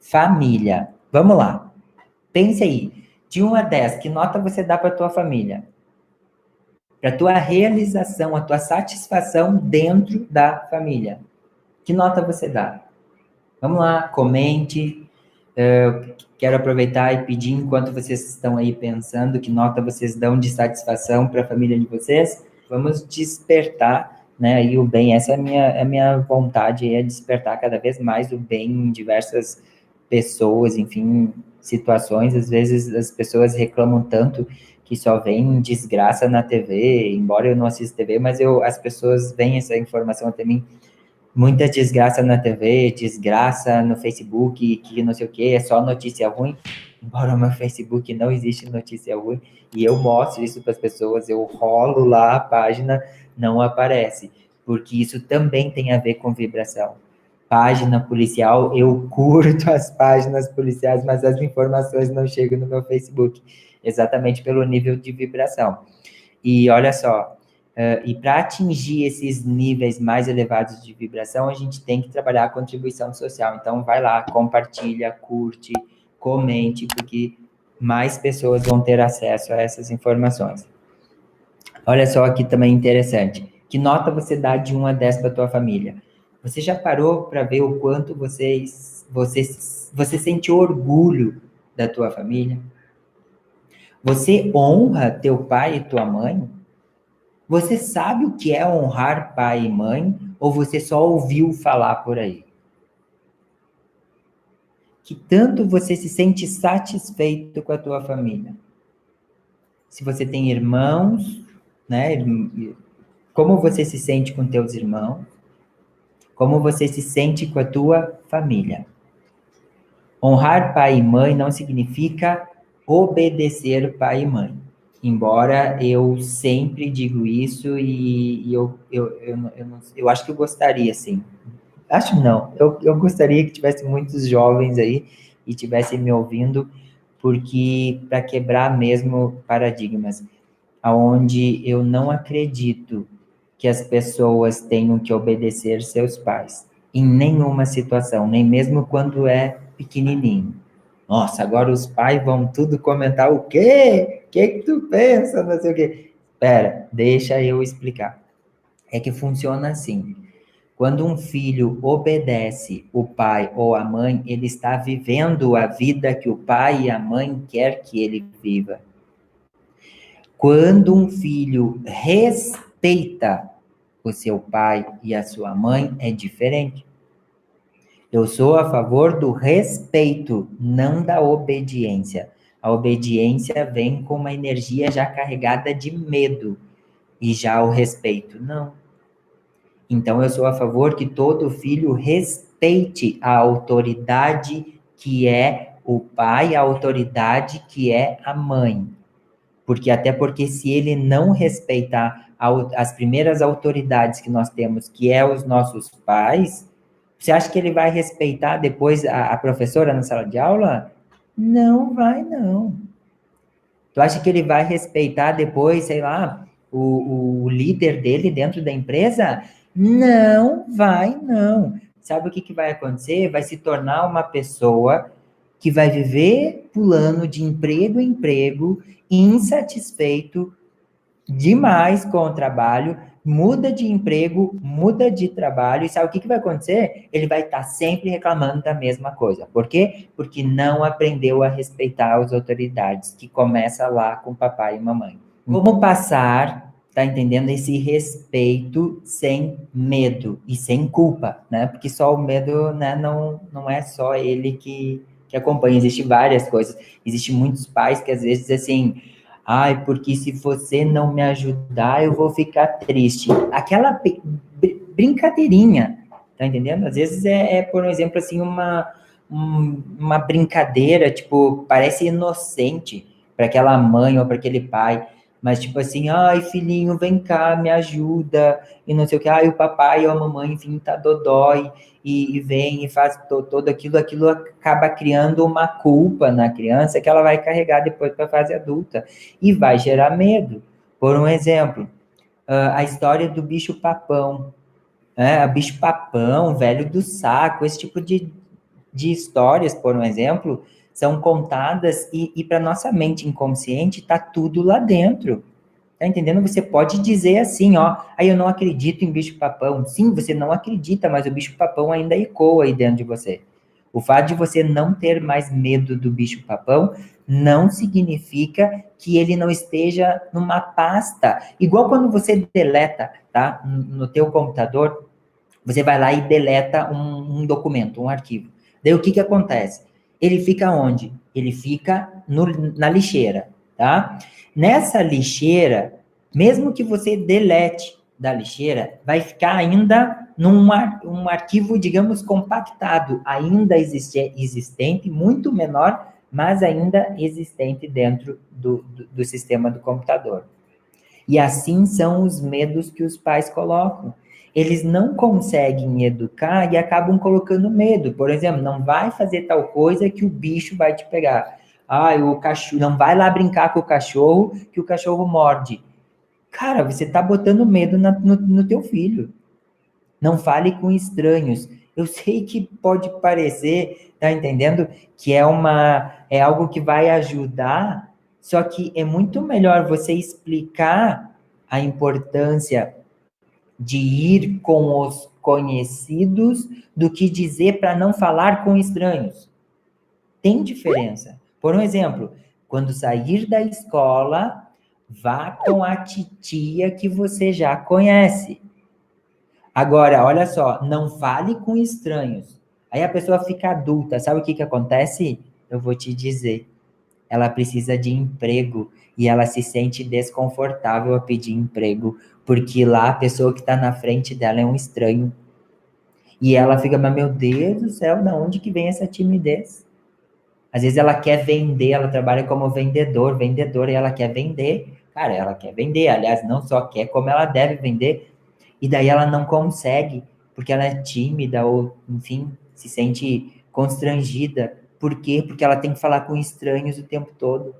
família. Vamos lá. Pense aí. De 1 a 10, que nota você dá para tua família? Para tua realização, a tua satisfação dentro da família. Que nota você dá? Vamos lá, comente. Quero aproveitar e pedir, enquanto vocês estão aí pensando, que nota vocês dão de satisfação para a família de vocês. Vamos despertar, né, aí o bem. Essa é a minha vontade, é despertar cada vez mais o bem em diversas pessoas, enfim, situações. Às vezes as pessoas reclamam tanto que só vem desgraça na TV, embora eu não assista TV, mas as pessoas veem essa informação até mim. Muita desgraça na TV, desgraça no Facebook, que não sei o que, é só notícia ruim. Embora no meu Facebook não existe notícia ruim, e eu mostro isso para as pessoas, eu rolo lá a página, não aparece, porque isso também tem a ver com vibração. Página policial, eu curto as páginas policiais, mas as informações não chegam no meu Facebook, exatamente pelo nível de vibração. E olha só, e para atingir esses níveis mais elevados de vibração, a gente tem que trabalhar a contribuição social. Então, vai lá, compartilha, curte, comente, porque mais pessoas vão ter acesso a essas informações. Olha só aqui também interessante. Que nota você dá de 1 a 10 para a tua família? Você já parou para ver o quanto você sente orgulho da tua família? Você honra teu pai e tua mãe? Você sabe o que é honrar pai e mãe? Ou você só ouviu falar por aí? Que tanto você se sente satisfeito com a tua família? Se você tem irmãos, né? Como você se sente com teus irmãos? Como você se sente com a tua família? Honrar pai e mãe não significa obedecer pai e mãe. Embora eu sempre digo isso e eu acho que eu gostaria, sim. Acho não, eu gostaria que tivesse muitos jovens aí e tivessem me ouvindo, porque para quebrar mesmo paradigmas, aonde eu não acredito que as pessoas tenham que obedecer seus pais, em nenhuma situação, nem mesmo quando é pequenininho. Nossa, agora os pais vão tudo comentar o quê? O que tu pensa? Não sei o quê. Espera, deixa eu explicar. É que funciona assim. Quando um filho obedece o pai ou a mãe, ele está vivendo a vida que o pai e a mãe quer que ele viva. Quando um filho respeita o seu pai e a sua mãe, é diferente. Eu sou a favor do respeito, não da obediência. A obediência vem com uma energia já carregada de medo, e já o respeito, não. Então, eu sou a favor que todo filho respeite a autoridade que é o pai, a autoridade que é a mãe. Até porque se ele não respeitar as primeiras autoridades que nós temos, que é os nossos pais, você acha que ele vai respeitar depois a professora na sala de aula? Não vai, não. Tu acha que ele vai respeitar depois, sei lá, o líder dele dentro da empresa? Não vai, não. Sabe o que vai acontecer? Vai se tornar uma pessoa que vai viver pulando de emprego em emprego, insatisfeito demais com o trabalho, muda de emprego, muda de trabalho, e sabe o que vai acontecer? Ele vai estar sempre reclamando da mesma coisa. Por quê? Porque não aprendeu a respeitar as autoridades, que começa lá com papai e mamãe. Como passar, tá entendendo, esse respeito sem medo e sem culpa, né? Porque só o medo, né, não é só ele que acompanha, existem várias coisas. Existem muitos pais que às vezes assim, ai, porque se você não me ajudar, eu vou ficar triste. Aquela brincadeirinha, tá entendendo? Às vezes por exemplo, assim, uma brincadeira, tipo, parece inocente para aquela mãe ou para aquele pai, mas tipo assim, ai, filhinho, vem cá, me ajuda, e não sei o que, ai, o papai ou a mamãe, enfim, tá dodói, e vem e faz todo aquilo acaba criando uma culpa na criança que ela vai carregar depois para a fase adulta e vai gerar medo. Por um exemplo, a história do bicho papão, a bicho papão, velho do saco, esse tipo de de histórias, por um exemplo, são contadas e para nossa mente inconsciente está tudo lá dentro. Tá entendendo? Você pode dizer assim, ó, aí eu não acredito em bicho-papão. Sim, você não acredita, mas o bicho-papão ainda ecoa aí dentro de você. O fato de você não ter mais medo do bicho-papão não significa que ele não esteja numa pasta. Igual quando você deleta, tá? No teu computador, você vai lá e deleta um documento, um arquivo. Daí o que que acontece? Ele fica onde? Ele fica na lixeira, tá? Nessa lixeira, mesmo que você delete da lixeira, vai ficar ainda um arquivo, digamos, compactado, ainda existente, muito menor, mas ainda existente dentro do sistema do computador. E assim são os medos que os pais colocam. Eles não conseguem educar e acabam colocando medo. Por exemplo, não vai fazer tal coisa que o bicho vai te pegar. Ah, o cachorro, não vai lá brincar com o cachorro que o cachorro morde. Cara, você tá botando medo no teu filho. Não fale com estranhos. Eu sei que pode parecer, tá entendendo? Que é algo que vai ajudar, só que é muito melhor você explicar a importância de ir com os conhecidos do que dizer para não falar com estranhos. Tem diferença. Por um exemplo, quando sair da escola, vá com a titia que você já conhece. Agora, olha só, não fale com estranhos. Aí a pessoa fica adulta, sabe o que que acontece? Eu vou te dizer. Ela precisa de emprego e ela se sente desconfortável a pedir emprego, porque lá a pessoa que está na frente dela é um estranho. E ela fica, mas meu Deus do céu, da onde que vem essa timidez? Às vezes ela quer vender, ela trabalha como vendedora, e ela quer vender. Cara, ela quer vender, aliás, não só quer, como ela deve vender. E daí ela não consegue, porque ela é tímida ou, enfim, se sente constrangida. Por quê? Porque ela tem que falar com estranhos o tempo todo.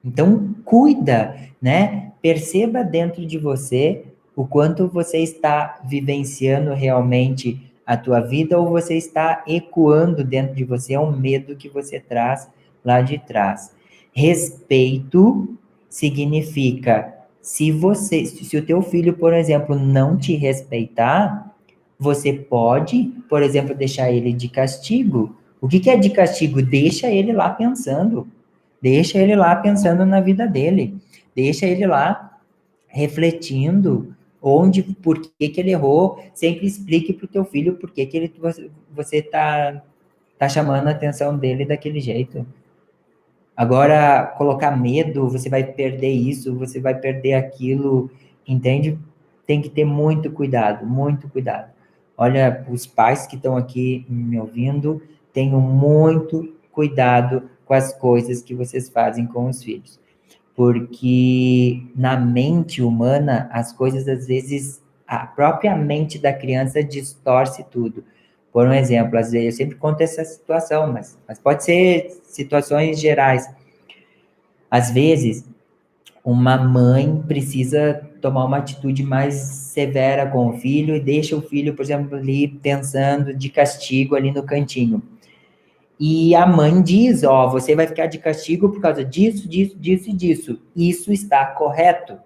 Então, cuida, né? Perceba dentro de você o quanto você está vivenciando realmente a tua vida ou você está ecoando dentro de você um medo que você traz lá de trás. Respeito significa se o teu filho, por exemplo, não te respeitar, você pode, por exemplo, deixar ele de castigo. O que que é de castigo? Deixa ele lá pensando. Deixa ele lá pensando na vida dele. Deixa ele lá refletindo onde, por que que ele errou. Sempre explique para o teu filho por que que você tá chamando a atenção dele daquele jeito. Agora, colocar medo, você vai perder isso, você vai perder aquilo, entende? Tem que ter muito cuidado, muito cuidado. Olha, os pais que estão aqui me ouvindo, tenham muito cuidado com as coisas que vocês fazem com os filhos. Porque na mente humana, as coisas às vezes, a própria mente da criança distorce tudo. Por um exemplo, às vezes eu sempre conto essa situação, mas pode ser situações gerais. Às vezes, uma mãe precisa tomar uma atitude mais severa com o filho e deixa o filho, por exemplo, ali pensando de castigo ali no cantinho. E a mãe diz, ó, você vai ficar de castigo por causa disso, disso, disso e disso. Isso está correto.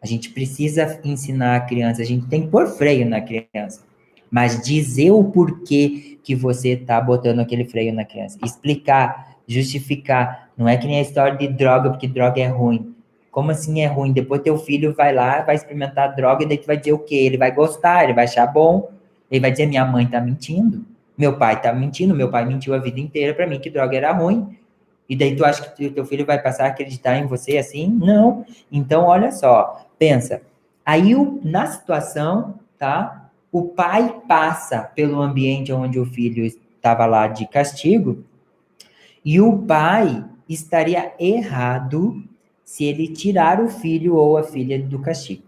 A gente precisa ensinar a criança, a gente tem que pôr freio na criança. Mas dizer o porquê que você está botando aquele freio na criança. Explicar, justificar. Não é que nem a história de droga, porque droga é ruim. Como assim é ruim? Depois teu filho vai lá, vai experimentar droga, e daí tu vai dizer o quê? Ele vai gostar, ele vai achar bom. Ele vai dizer, minha mãe tá mentindo. Meu pai tá mentindo, meu pai mentiu a vida inteira para mim que droga era ruim. E daí tu acha que teu filho vai passar a acreditar em você assim? Não. Então, olha só, pensa. Aí, na situação, tá? O pai passa pelo ambiente onde o filho estava lá de castigo, e o pai estaria errado se ele tirar o filho ou a filha do castigo.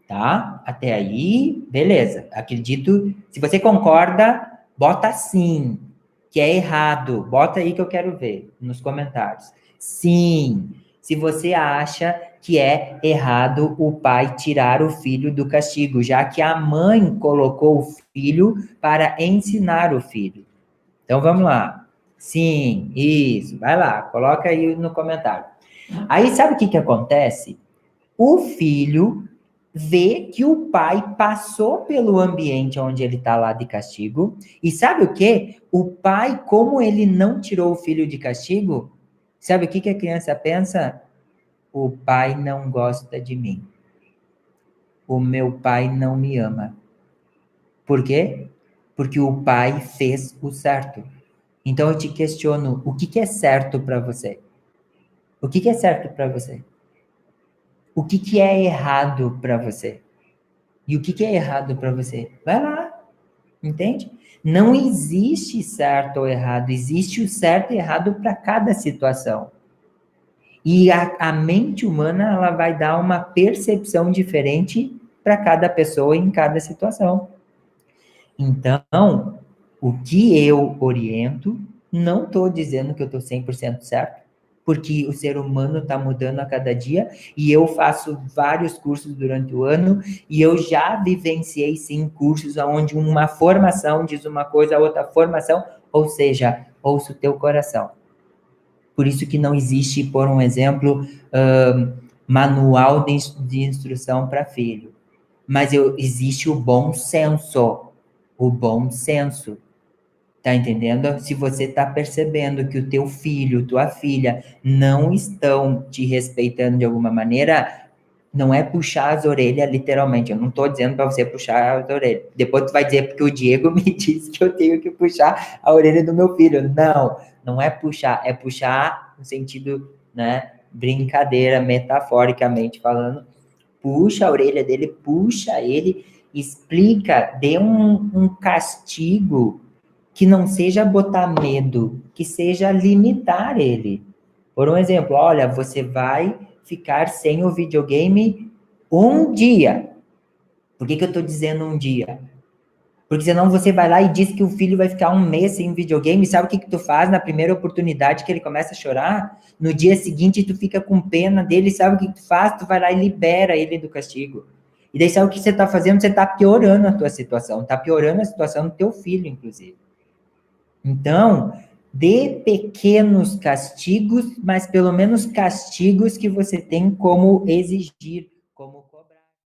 Tá? Até aí, beleza. Acredito. Se você concorda, bota sim, que é errado. Bota aí que eu quero ver nos comentários. Sim. Se você acha que é errado o pai tirar o filho do castigo, já que a mãe colocou o filho para ensinar o filho. Então, vamos lá. Sim, isso. Vai lá, coloca aí no comentário. Aí, sabe o que que acontece? O filho vê que o pai passou pelo ambiente onde ele está lá de castigo. E sabe o quê? O pai, como ele não tirou o filho de castigo, sabe o que que a criança pensa? O pai não gosta de mim. O meu pai não me ama. Por quê? Porque o pai fez o certo. Então eu te questiono, o que que é certo para você? O que que é certo para você? O que que é errado para você? E o que que é errado para você? Vai lá, entende? Não existe certo ou errado, existe o certo e errado para cada situação. E a mente humana, ela vai dar uma percepção diferente para cada pessoa em cada situação. Então, o que eu oriento, não estou dizendo que eu estou 100% certo, porque o ser humano está mudando a cada dia e eu faço vários cursos durante o ano e eu já vivenciei, sim, cursos onde uma formação diz uma coisa, a outra formação, ou seja, ouça o teu coração. Por isso que não existe, por um exemplo, manual de instrução para filho. Mas existe o bom senso. O bom senso. Tá entendendo? Se você tá percebendo que o teu filho, tua filha, não estão te respeitando de alguma maneira, não é puxar as orelhas, literalmente. Eu não tô dizendo para você puxar as orelhas. Depois tu vai dizer porque o Diego me disse que eu tenho que puxar a orelha do meu filho. Não, não é puxar no sentido, né, brincadeira, metaforicamente falando. Puxa a orelha dele, puxa ele, explica, dê um castigo que não seja botar medo, que seja limitar ele. Por um exemplo, olha, você vai ficar sem o videogame um dia. Por que que eu estou dizendo um dia? Porque senão você vai lá e diz que o filho vai ficar um mês sem videogame, sabe o que que tu faz na primeira oportunidade que ele começa a chorar? No dia seguinte tu fica com pena dele, sabe o que que tu faz? Tu vai lá e libera ele do castigo. E daí sabe o que você está fazendo? Você está piorando a tua situação, está piorando a situação do teu filho, inclusive. Então, dê pequenos castigos, mas pelo menos castigos que você tem como exigir.